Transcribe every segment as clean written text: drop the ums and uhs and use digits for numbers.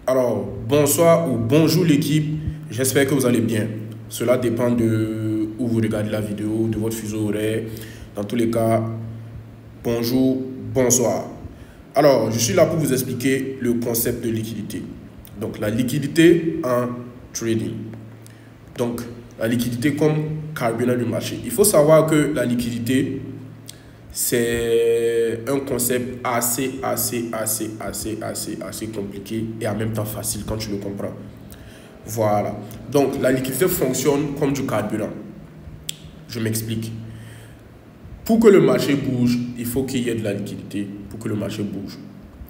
Alors, bonsoir ou bonjour l'équipe, j'espère que vous allez bien. Cela dépend de où vous regardez la vidéo, de votre fuseau horaire. Dans tous les cas, bonjour, bonsoir. Alors, je suis là pour vous expliquer le concept de liquidité. Donc, la liquidité en trading. Donc, la liquidité comme carburant du marché. Il faut savoir que la liquidité, c'est un concept assez compliqué et en même temps facile quand tu le comprends. Voilà. Donc, la liquidité fonctionne comme du carburant. Je m'explique. Pour que le marché bouge, il faut qu'il y ait de la liquidité pour que le marché bouge.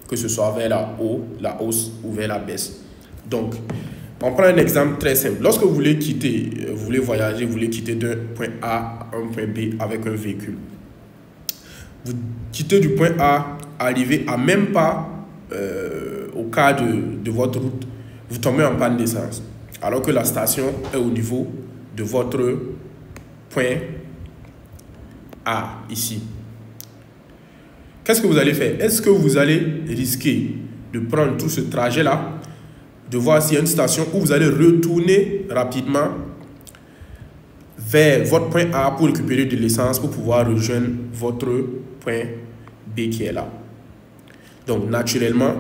Que ce soit vers la hausse ou vers la baisse. Donc, on prend un exemple très simple. Lorsque vous voulez quitter, vous voulez voyager, vous voulez quitter d'un point A à un point B avec un véhicule. Vous quittez du point A, arrivez à même pas au cas de votre route, vous tombez en panne d'essence. Alors que la station est au niveau de votre point A, ici. Qu'est-ce que vous allez faire? Est-ce que vous allez risquer de prendre tout ce trajet-là, de voir s'il y a une station où vous allez retourner rapidement vers votre point A pour récupérer de l'essence pour pouvoir rejoindre votre point B qui est là. Donc, naturellement,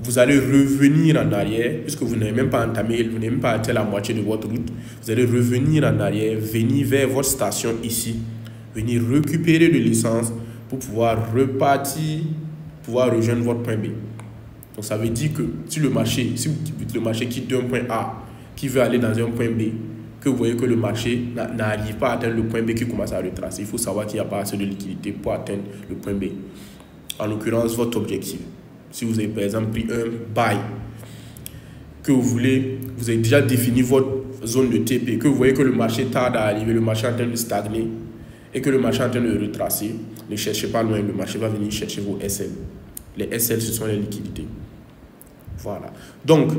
vous allez revenir en arrière, puisque vous n'avez même pas entamé, vous n'avez même pas atteint la moitié de votre route. Vous allez revenir en arrière, venir vers votre station ici, venir récupérer de l'essence pour pouvoir repartir, pouvoir rejoindre votre point B. Donc, ça veut dire que si le marché quitte d'un point A, qui veut aller dans un point B, que vous voyez que le marché n'arrive pas à atteindre le point B qui commence à retracer, il faut savoir qu'il n'y a pas assez de liquidité pour atteindre le point B. En l'occurrence, votre objectif. Si vous avez par exemple pris un buy, que vous avez déjà défini votre zone de TP, que vous voyez que le marché tarde à arriver, le marché est en train de stagner et que le marché est en train de retracer, ne cherchez pas loin, le marché va venir chercher vos SL. Les SL, ce sont les liquidités. Voilà. Donc,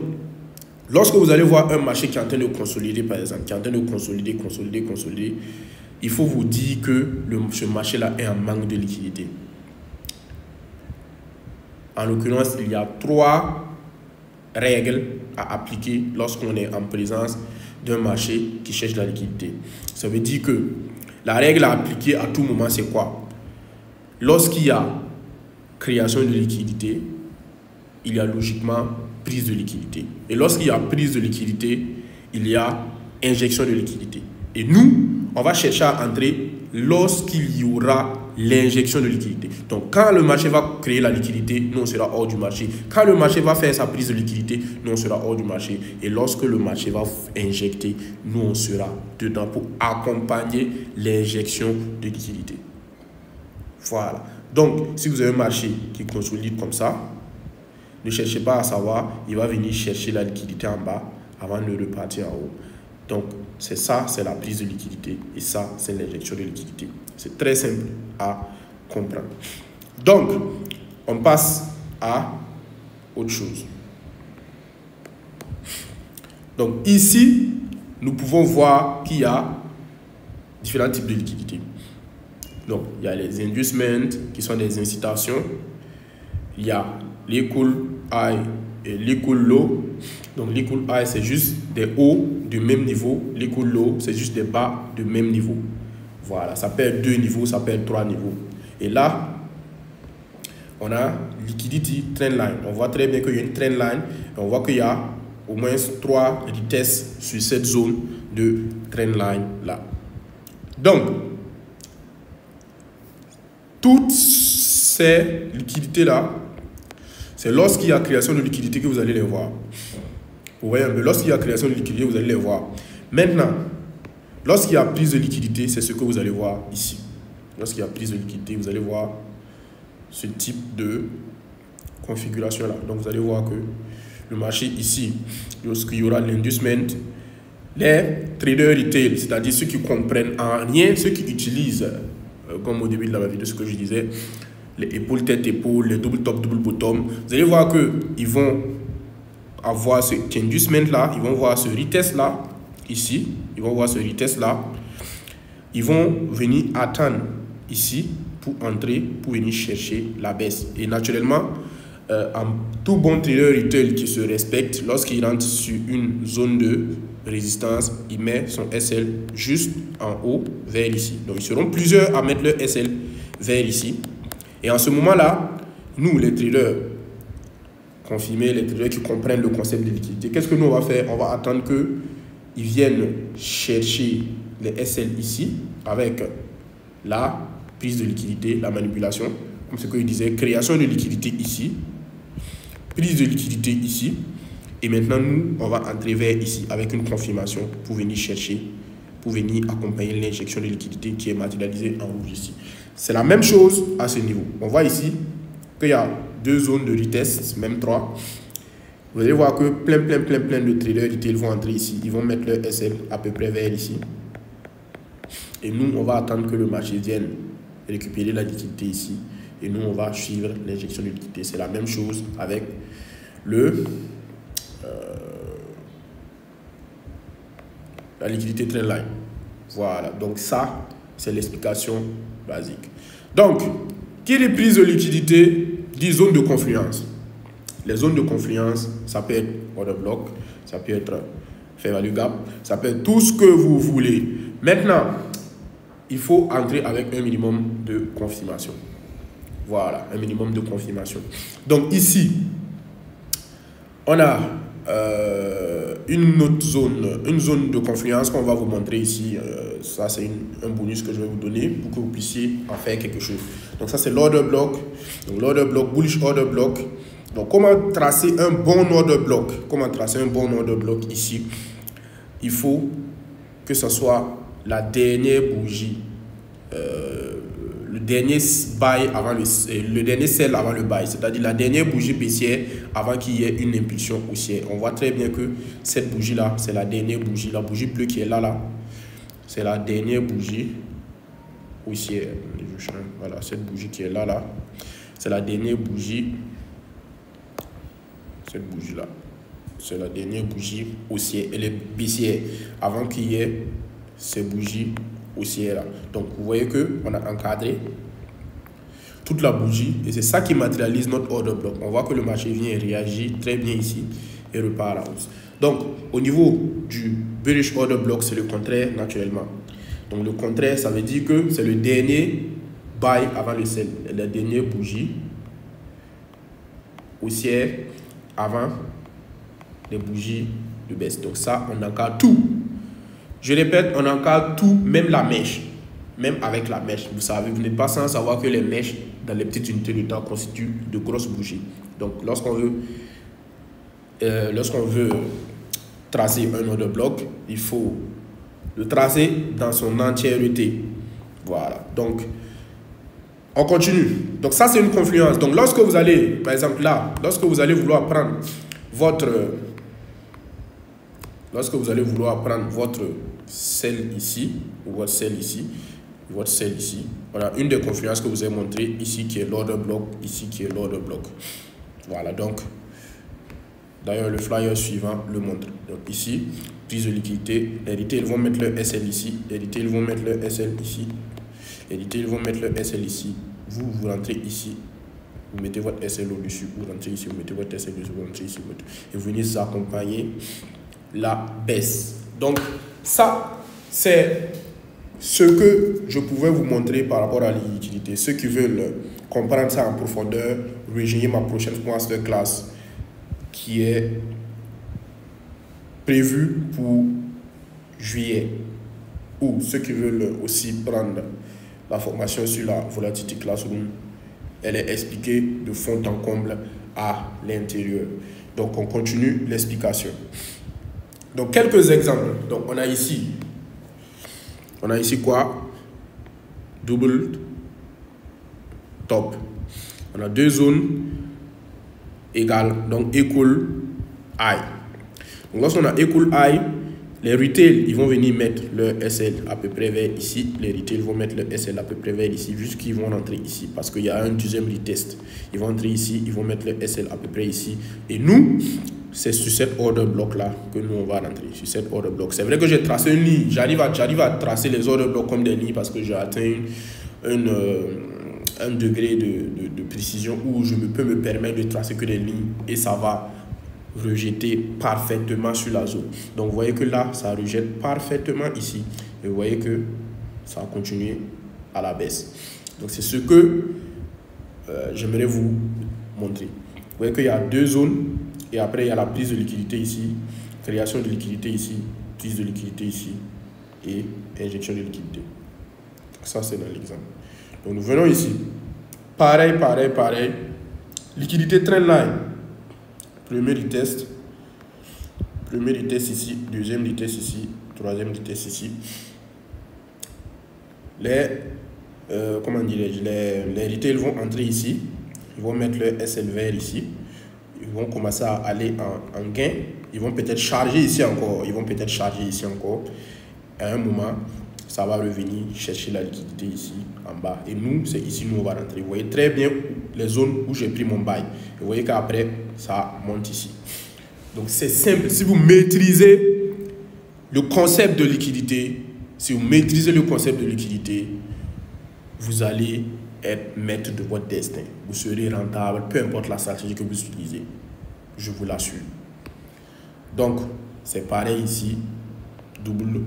lorsque vous allez voir un marché qui est en train de consolider, par exemple, qui est en train de consolider, il faut vous dire que ce marché-là est en manque de liquidité. En l'occurrence, il y a 3 règles à appliquer lorsqu'on est en présence d'un marché qui cherche la liquidité. Ça veut dire que la règle à appliquer à tout moment, c'est quoi? Lorsqu'il y a création de liquidité, il y a logiquement prise de liquidité. Et lorsqu'il y a prise de liquidité, il y a injection de liquidité. Et nous, on va chercher à entrer lorsqu'il y aura l'injection de liquidité. Donc, quand le marché va créer la liquidité, nous, on sera hors du marché. Quand le marché va faire sa prise de liquidité, nous, on sera hors du marché. Et lorsque le marché va injecter, nous, on sera dedans pour accompagner l'injection de liquidité. Voilà. Donc, si vous avez un marché qui consolide comme ça, ne cherchez pas à savoir, il va venir chercher la liquidité en bas avant de repartir en haut. Donc, c'est ça, c'est la prise de liquidité. Et ça, c'est l'injection de liquidité. C'est très simple à comprendre. Donc, on passe à autre chose. Donc, ici, nous pouvons voir qu'il y a différents types de liquidités. Donc, il y a les inducements qui sont des incitations. Il y a l'equal high et l'equal low. Donc, l'equal high, c'est juste des hauts du même niveau. L'equal low, c'est juste des bas du même niveau. Voilà, ça peut être 2 niveaux, ça peut être 3 niveaux. Et là, on a liquidity trend line. On voit très bien qu'il y a une trend line. Et on voit qu'il y a au moins 3 vitesses sur cette zone de trend line là. Donc, toutes ces liquidités là, c'est lorsqu'il y a création de liquidité que vous allez les voir. Vous voyez un peu, lorsqu'il y a création de liquidité, vous allez les voir. Maintenant, lorsqu'il y a prise de liquidité, c'est ce que vous allez voir ici. Lorsqu'il y a prise de liquidité, vous allez voir ce type de configuration-là. Donc, vous allez voir que le marché ici, lorsqu'il y aura l'inducement, les traders retail, c'est-à-dire ceux qui comprennent en rien, ceux qui utilisent, comme au début de la vidéo, ce que je disais, les épaules, tête, épaule, les double top, double bottom, vous allez voir qu'ils vont avoir ce inducement là, ils vont voir ce retest là, ici, ils vont voir ce retest là, ils vont venir attendre ici pour entrer, pour venir chercher la baisse. Et naturellement, tout bon trader retail qui se respecte, lorsqu'il rentre sur une zone de résistance, il met son SL juste en haut vers ici. Donc ils seront plusieurs à mettre leur SL vers ici. Et en ce moment-là, nous les traders confirmés, les traders qui comprennent le concept de liquidité, qu'est-ce que nous on va faire? On va attendre qu'ils viennent chercher les SL ici avec la prise de liquidité, la manipulation, comme ce qu'il disait, création de liquidité ici, prise de liquidité ici, et maintenant nous on va entrer vers ici avec une confirmation pour venir chercher, pour venir accompagner l'injection de liquidité qui est matérialisée en rouge ici. C'est la même chose à ce niveau. On voit ici qu'il y a deux zones de retest, même trois. Vous allez voir que plein de traders retail vont entrer ici, ils vont mettre leur SL à peu près vers ici. Et nous, on va attendre que le marché vienne récupérer la liquidité ici. Et nous, on va suivre l'injection de liquidité. C'est la même chose avec la liquidité trendline. Voilà, donc ça, c'est l'explication basique. Donc, qui dit prise de liquidité dit zone de confluence. Les zones de confluence, ça peut être order block, ça peut être fair value gap, ça peut être tout ce que vous voulez. Maintenant, il faut entrer avec un minimum de confirmation. Voilà, un minimum de confirmation. Donc ici, on a une autre zone, une zone de confluence qu'on va vous montrer ici. Ça, c'est un bonus que je vais vous donner pour que vous puissiez en faire quelque chose. Donc ça, c'est l'order block. Donc l'order block, bullish order block. Donc comment tracer un bon order block? Comment tracer un bon order block ici? Il faut que ce soit la dernière bougie, le dernier buy avant le dernier sell avant le buy, c'est-à-dire la dernière bougie baissière avant qu'il y ait une impulsion haussière. On voit très bien que cette bougie là, c'est la dernière bougie, la bougie bleue qui est là, c'est la dernière bougie haussière. Voilà, cette bougie qui est là, c'est la dernière bougie. Cette bougie là, c'est la dernière bougie haussière, elle est baissière avant qu'il y ait ces bougies haussières là. Donc vous voyez que on a encadré toute la bougie et c'est ça qui matérialise notre order block. On voit que le marché vient et réagit très bien ici et repart à la hausse. Donc au niveau du bullish order block, c'est le contraire naturellement. Donc le contraire, ça veut dire que c'est le dernier buy avant le sell, la dernière bougie haussière avant les bougies de baisse. Donc ça, on encadre tout. Je répète, on encadre tout, même la mèche. Même avec la mèche. Vous savez, vous n'êtes pas sans savoir que les mèches dans les petites unités de temps constituent de grosses bougies. Donc lorsqu'on veut tracer un order block, il faut le tracer dans son entièreté. Voilà. Donc on continue. Donc ça, c'est une confluence. Donc lorsque vous allez, par exemple là, lorsque vous allez vouloir prendre votre sell ici, ou votre sell ici, votre sell ici, voilà une des confluences que vous avez montré ici qui est l'order block, ici qui est l'order block. Voilà, donc d'ailleurs le flyer suivant le montre. Donc ici, prise de liquidité, les retail vont mettre leur SL ici, les retail vont mettre leur SL ici, les retail vont mettre leur SL ici. Vous rentrez ici, vous mettez votre SL au-dessus, vous rentrez ici, vous mettez votre SL au-dessus, vous rentrez ici, et vous venez accompagner la baisse. Donc ça, c'est ce que je pouvais vous montrer par rapport à la liquidité. Ceux qui veulent comprendre ça en profondeur, rejoignez ma prochaine masterclass qui est prévue pour juillet. Ou ceux qui veulent aussi prendre la formation sur la Volatility Classroom, elle est expliquée de fond en comble à l'intérieur. Donc on continue l'explication. Donc quelques exemples. Donc on a ici quoi? Double top. On a deux zones égales, donc equal high. Donc lorsqu'on a equal high, les retail, ils vont venir mettre leur SL à peu près vers ici. Les retail vont mettre leur SL à peu près vers ici, jusqu'ils vont rentrer ici. Parce qu'il y a un deuxième retest. Ils vont entrer ici, ils vont mettre leur SL à peu près ici. Et nous, c'est sur cet order block là que nous on va rentrer. Sur cet order block. C'est vrai que j'ai tracé une ligne. J'arrive à tracer les order blocks comme des lignes parce que j'ai atteint un un degré de précision où je peux me permettre de tracer que des lignes et ça va rejeter parfaitement sur la zone. Donc vous voyez que là, ça rejette parfaitement ici. Et vous voyez que ça a continué à la baisse. Donc c'est ce que j'aimerais vous montrer. Vous voyez qu'il y a deux zones et après il y a la prise de liquidité ici, création de liquidité ici, prise de liquidité ici et injection de liquidité. Ça c'est dans l'exemple. Donc nous venons ici. Pareil. Liquidité trendline. Premier retest ici, deuxième retest ici, troisième retest ici. Les retail vont entrer ici, ils vont mettre le SL vert ici, ils vont commencer à aller en gain, ils vont peut-être charger ici encore, à un moment, ça va revenir chercher la liquidité ici en bas. Et nous, c'est ici, nous on va rentrer. Vous voyez très bien les zones où j'ai pris mon buy. Vous voyez qu'après, ça monte ici. Donc c'est simple, si vous maîtrisez le concept de liquidité, vous allez être maître de votre destin. Vous serez rentable, peu importe la stratégie que vous utilisez. Je vous l'assure. Donc, c'est pareil ici. Double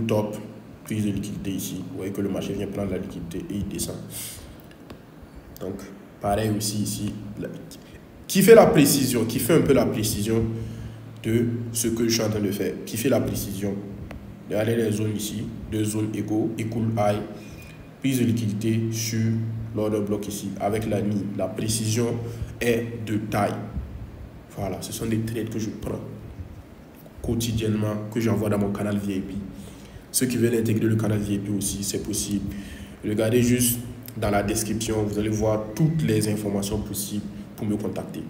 top, prise de liquidité ici. Vous voyez que le marché vient prendre la liquidité et il descend. Donc, pareil aussi ici. Qui fait la précision, qui fait un peu la précision de ce que je suis en train de faire. Qui fait la précision. Regardez les zones ici, deux zones égaux, equal high, prise de liquidité sur l'order block ici, avec la ligne. La précision est de taille. Voilà, ce sont des trades que je prends quotidiennement, que j'envoie dans mon canal VIP. Ceux qui veulent intégrer le canal VIP aussi, c'est possible. Regardez juste dans la description, vous allez voir toutes les informations possibles pour me contacter.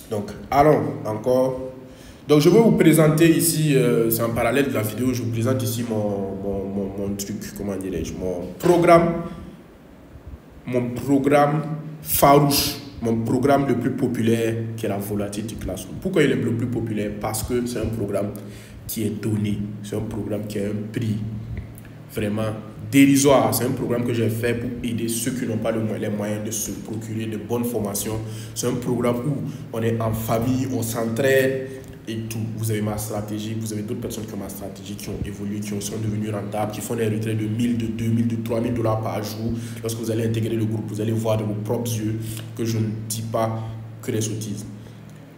Donc, allons encore. Donc, je vais vous présenter ici, c'est en parallèle de la vidéo, je vous présente ici mon truc, comment dirais-je, mon programme farouche, mon programme le plus populaire qui est la Volatility Classroom. Pourquoi il est le plus populaire? Parce que c'est un programme qui est donné, c'est un programme qui a un prix vraiment dérisoire. C'est un programme que j'ai fait pour aider ceux qui n'ont pas les moyens de se procurer de bonnes formations. C'est un programme où on est en famille, on s'entraide et tout. Vous avez ma stratégie, vous avez d'autres personnes qui ont ma stratégie, qui ont évolué, qui sont devenues rentables, qui font des retraits de 1000, de 2000, de 3000 $ par jour. Lorsque vous allez intégrer le groupe, vous allez voir de vos propres yeux que je ne dis pas que des sottises.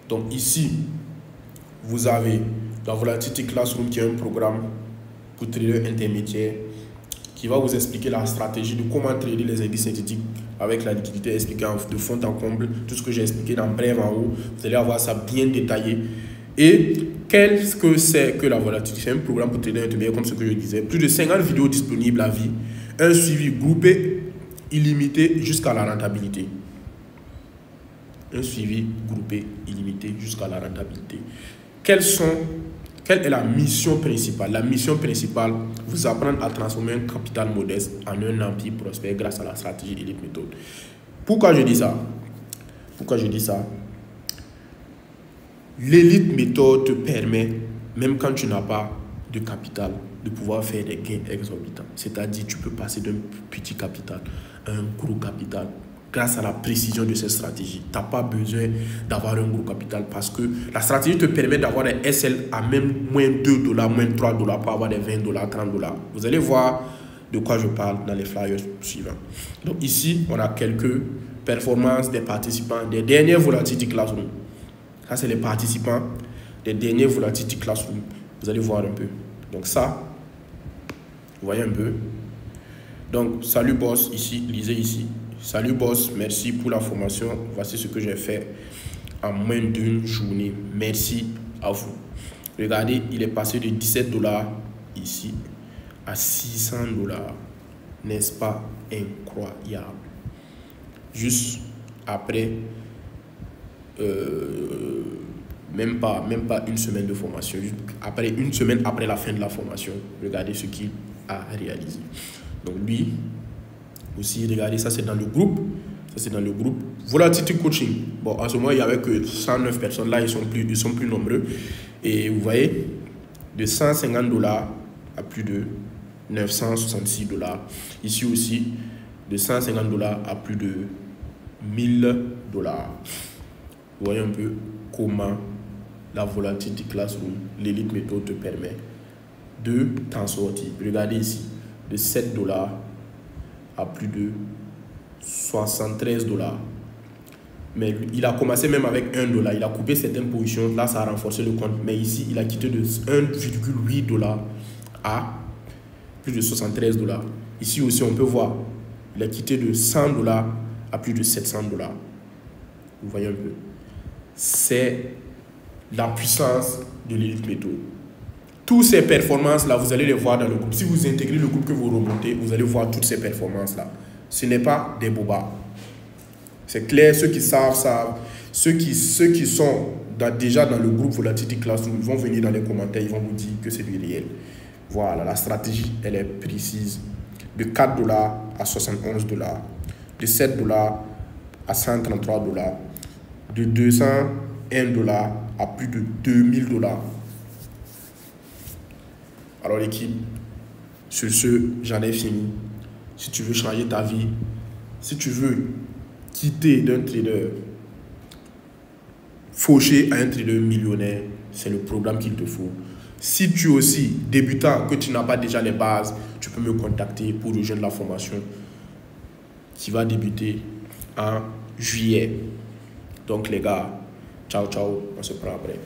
Donc ici, vous avez la Volatility Classroom qui est un programme pour trader intermédiaire qui va vous expliquer la stratégie de comment trader les indices synthétiques avec la liquidité, expliqué de fond en comble, tout ce que j'ai expliqué dans bref en haut. Vous allez avoir ça bien détaillé. Et qu'est-ce que c'est que la volatilité? C'est un programme pour trader intermédiaire comme ce que je disais. Plus de 50 vidéos disponibles à vie, un suivi groupé, illimité jusqu'à la rentabilité. Un suivi groupé, illimité jusqu'à la rentabilité. Quelle est la mission principale? La mission principale, vous apprendre à transformer un capital modeste en un empire prospère grâce à la stratégie Elite Méthode. Pourquoi je dis ça? L'Elite Méthode te permet, même quand tu n'as pas de capital, de pouvoir faire des gains exorbitants. C'est-à-dire, tu peux passer d'un petit capital à un gros capital. Grâce à la précision de cette stratégie, tu n'as pas besoin d'avoir un gros capital parce que la stratégie te permet d'avoir des SL à même moins 2 $, moins 3 $, pour avoir des 20 $, 30 $. Vous allez voir de quoi je parle dans les flyers suivants. Donc ici, on a quelques performances des participants des dernières Volatility Classroom. Ça, c'est les participants des dernières Volatility Classroom. Vous allez voir un peu. Donc ça, vous voyez un peu. Donc, salut boss, ici, lisez ici. Salut boss, merci pour la formation. Voici ce que j'ai fait en moins d'une journée. Merci à vous. Regardez, il est passé de 17 $ ici à 600 $. N'est-ce pas incroyable? Juste après, même pas une semaine de formation. Juste après une semaine après la fin de la formation, regardez ce qu'il a réalisé. Donc lui aussi, regardez, ça c'est dans le groupe. Ça c'est dans le groupe Volatility Coaching. Bon, en ce moment, il n'y avait que 109 personnes. Là, ils sont plus nombreux. Et vous voyez, de 150 $ à plus de 966 $. Ici aussi, de 150 $ à plus de 1000 $. Vous voyez un peu comment la Volatility Classroom, l'élite méthode te permet de t'en sortir. Regardez ici, de 7 $ à plus de 73 $. Mais il a commencé même avec 1 $. Il a coupé certaines positions. Là, ça a renforcé le compte. Mais ici, il a quitté de 1,8 $ à plus de 73 $. Ici aussi, on peut voir, il a quitté de 100 $ à plus de 700 $. Vous voyez un peu. C'est la puissance de l'élite méthode. Toutes ces performances-là, vous allez les voir dans le groupe. Si vous intégrez le groupe que vous remontez, vous allez voir toutes ces performances-là. Ce n'est pas des bobards. C'est clair, ceux qui savent, savent. Ceux qui sont déjà dans le groupe Volatility Classroom, ils vont venir dans les commentaires, ils vont vous dire que c'est du réel. Voilà, la stratégie, elle est précise. De 4 $ à 71 $. De 7 $ à 133 $. De 201 $ à plus de 2000 $. Alors l'équipe, sur ce, j'en ai fini. Si tu veux changer ta vie, si tu veux quitter d'un trader fauché à un trader millionnaire, c'est le programme qu'il te faut. Si tu es aussi débutant, que tu n'as pas déjà les bases, tu peux me contacter pour rejoindre la formation qui va débuter en juillet. Donc les gars, ciao, ciao, on se prend après.